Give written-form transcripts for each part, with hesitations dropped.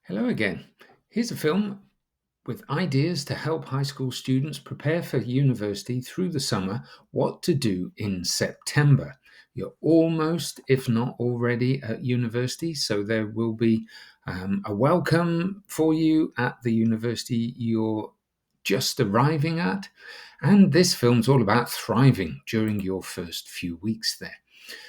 Hello again. Here's a film with ideas to help high school students prepare for university through the summer, what to do in September. You're almost, if not already, at university, so there will be a welcome for you at the university you're just arriving at. And this film's all about thriving during your first few weeks there.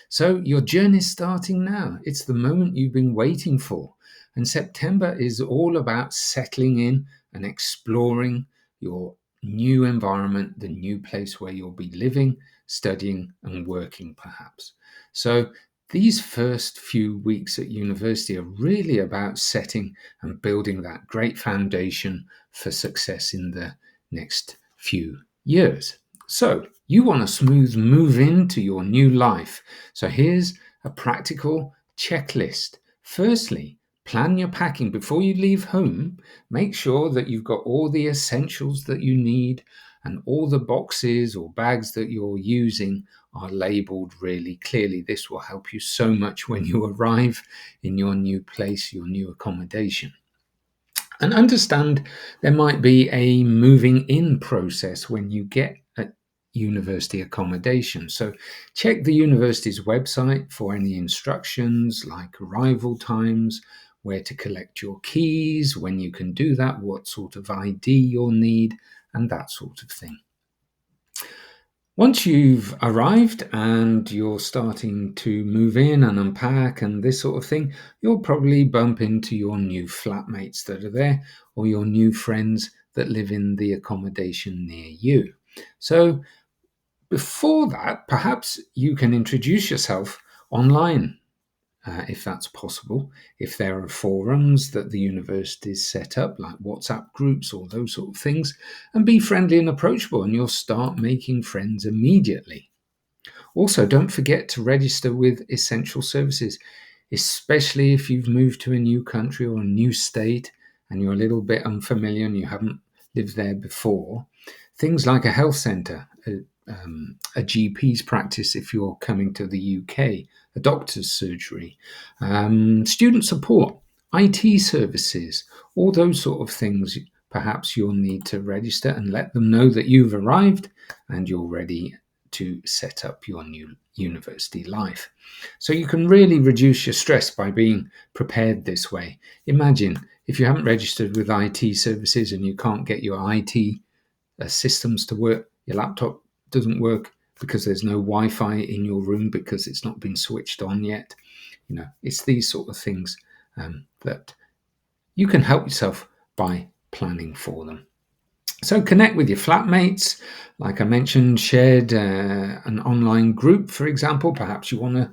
So your journey's starting now. It's the moment you've been waiting for. And September is all about settling in and exploring your new environment, the new place where you'll be living, studying, and working, perhaps. So these first few weeks at university are really about setting and building that great foundation for success in the next few years. So you want a smooth move into your new life. So here's a practical checklist. Firstly, plan your packing before you leave home. Make sure that you've got all the essentials that you need and all the boxes or bags that you're using are labeled really clearly. This will help you so much when you arrive in your new place, your new accommodation. And understand there might be a moving in process when you get a university accommodation. So check the university's website for any instructions like arrival times, where to collect your keys, when you can do that, what sort of ID you'll need, and that sort of thing. Once you've arrived and you're starting to move in and unpack and this sort of thing, you'll probably bump into your new flatmates that are there or your new friends that live in the accommodation near you. So before that, perhaps you can introduce yourself online. If that's possible, if there are forums that the university's set up, like WhatsApp groups or those sort of things, and be friendly and approachable, and you'll start making friends immediately. Also, don't forget to register with essential services, especially if you've moved to a new country or a new state and you're a little bit unfamiliar and you haven't lived there before. Things like a health centre, a GP's practice if you're coming to the UK, a doctor's surgery, student support, IT services, all those sort of things. Perhaps you'll need to register and let them know that you've arrived and you're ready to set up your new university life. So you can really reduce your stress by being prepared this way. Imagine if you haven't registered with IT services and you can't get your IT systems to work, your laptop doesn't work because there's no Wi-Fi in your room because it's not been switched on yet. It's these sort of things that you can help yourself by planning for them. So connect with your flatmates. Like I mentioned, shared an online group, for example. Perhaps you want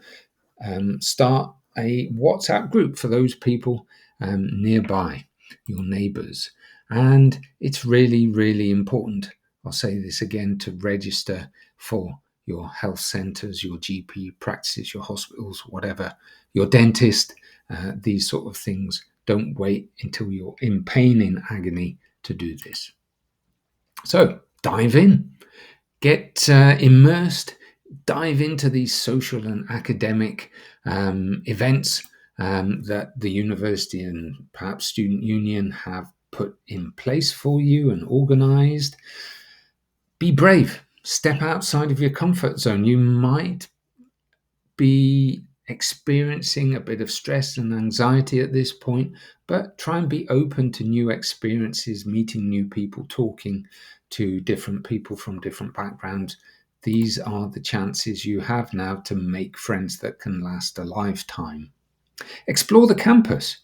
to start a WhatsApp group for those people nearby, your neighbours. And it's really, really important, I'll say this again, to register for your health centres, your GP practices, your hospitals, whatever, your dentist, these sort of things. Don't wait until you're in pain, in agony to do this. So dive in, get immersed, dive into these social and academic events that the university and perhaps student union have put in place for you and organized. Be brave, step outside of your comfort zone. You might be experiencing a bit of stress and anxiety at this point, but try and be open to new experiences, meeting new people, talking to different people from different backgrounds. These are the chances you have now to make friends that can last a lifetime. Explore the campus.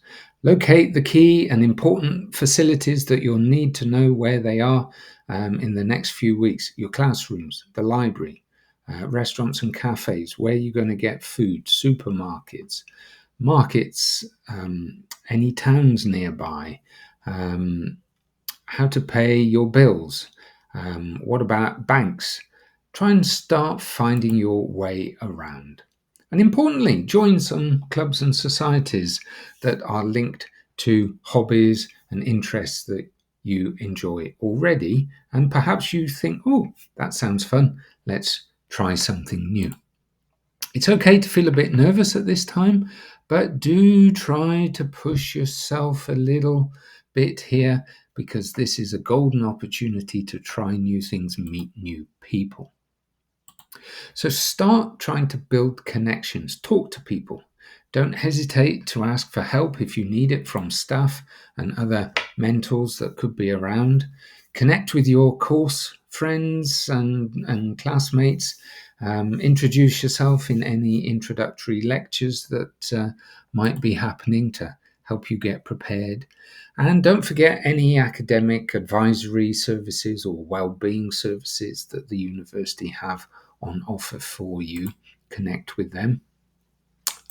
Locate the key and important facilities that you'll need to know where they are in the next few weeks. Your classrooms, the library, restaurants and cafes, where you're going to get food, supermarkets, markets, any towns nearby, how to pay your bills. What about banks? Try and start finding your way around. And importantly, join some clubs and societies that are linked to hobbies and interests that you enjoy already. And perhaps you think, oh, that sounds fun. Let's try something new. It's okay to feel a bit nervous at this time, But do try to push yourself a little bit here, because this is a golden opportunity to try new things, meet new people. So start trying to build connections, talk to people. Don't hesitate to ask for help if you need it from staff and other mentors that could be around. Connect with your course friends and classmates. Introduce yourself in any introductory lectures that might be happening to help you get prepared. And don't forget any academic advisory services or wellbeing services that the university have on offer for you. Connect with them.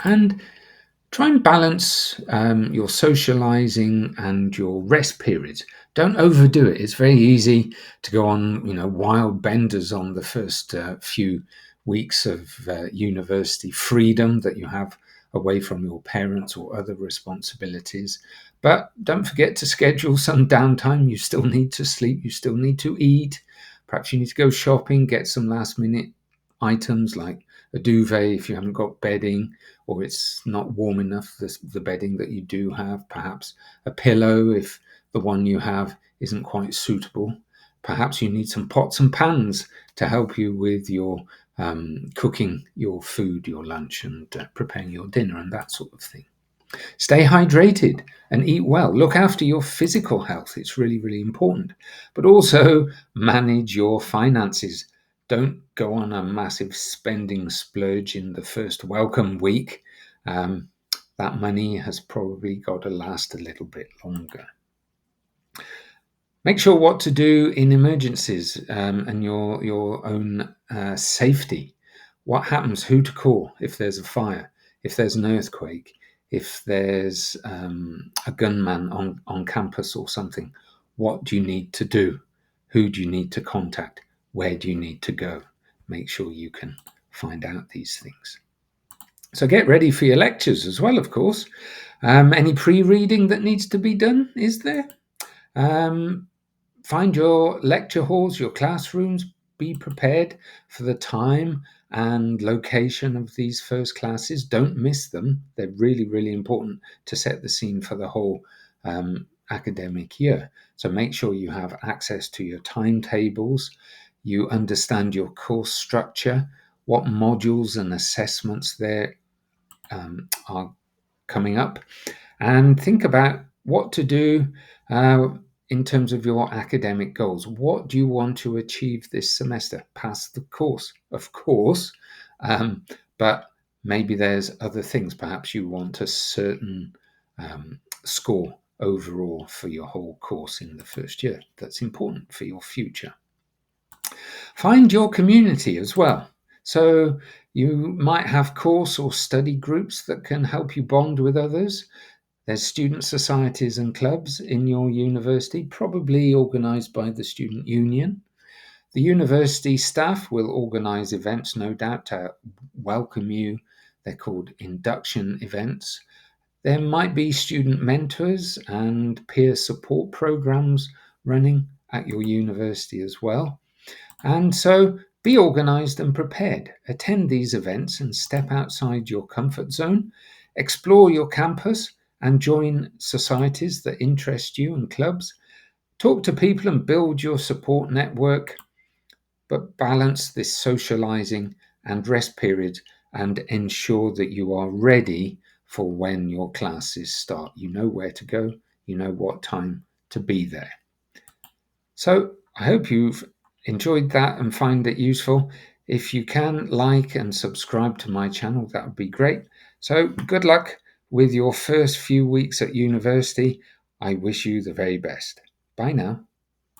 And try and balance your socializing and your rest periods. Don't overdo it. It's very easy to go on, wild benders on the first few weeks of university freedom that you have away from your parents or other responsibilities. But don't forget to schedule some downtime. You still need to sleep. You still need to eat. Perhaps you need to go shopping, get some last minute items like a duvet if you haven't got bedding, or it's not warm enough, the bedding that you do have, perhaps a pillow if the one you have isn't quite suitable. Perhaps you need some pots and pans to help you with your cooking your food, your lunch, and preparing your dinner and that sort of thing. Stay hydrated and eat well. Look after your physical health. It's really, really important. But also manage your finances. Don't go on a massive spending splurge in the first welcome week. That money has probably got to last a little bit longer. Make sure what to do in emergencies and your own safety. What happens, who to call if there's a fire, if there's an earthquake, if there's a gunman on campus or something. What do you need to do? Who do you need to contact? Where do you need to go? Make sure you can find out these things. So get ready for your lectures as well, of course. Any pre-reading that needs to be done, is there? Find your lecture halls, your classrooms. Be prepared for the time and location of these first classes. Don't miss them. They're really, really important to set the scene for the whole academic year. So make sure you have access to your timetables. You understand your course structure, what modules and assessments there are coming up, and think about what to do in terms of your academic goals. What do you want to achieve this semester? Pass the course, of course, but maybe there's other things. Perhaps you want a certain score overall for your whole course in the first year. That's important for your future. Find your community as well. So you might have course or study groups that can help you bond with others. There's student societies and clubs in your university, probably organised by the student union. The university staff will organise events, no doubt, to welcome you. They're called induction events. There might be student mentors and peer support programs running at your university as well. And so be organised and prepared. Attend these events and step outside your comfort zone. Explore your campus and join societies that interest you and clubs. Talk to people and build your support network, but balance this socialising and rest period and ensure that you are ready for when your classes start. You know where to go, you know what time to be there. So I hope you've enjoyed that and find it useful. If you can, like and subscribe to my channel, that would be great. So good luck with your first few weeks at university. I wish you the very best. Bye now.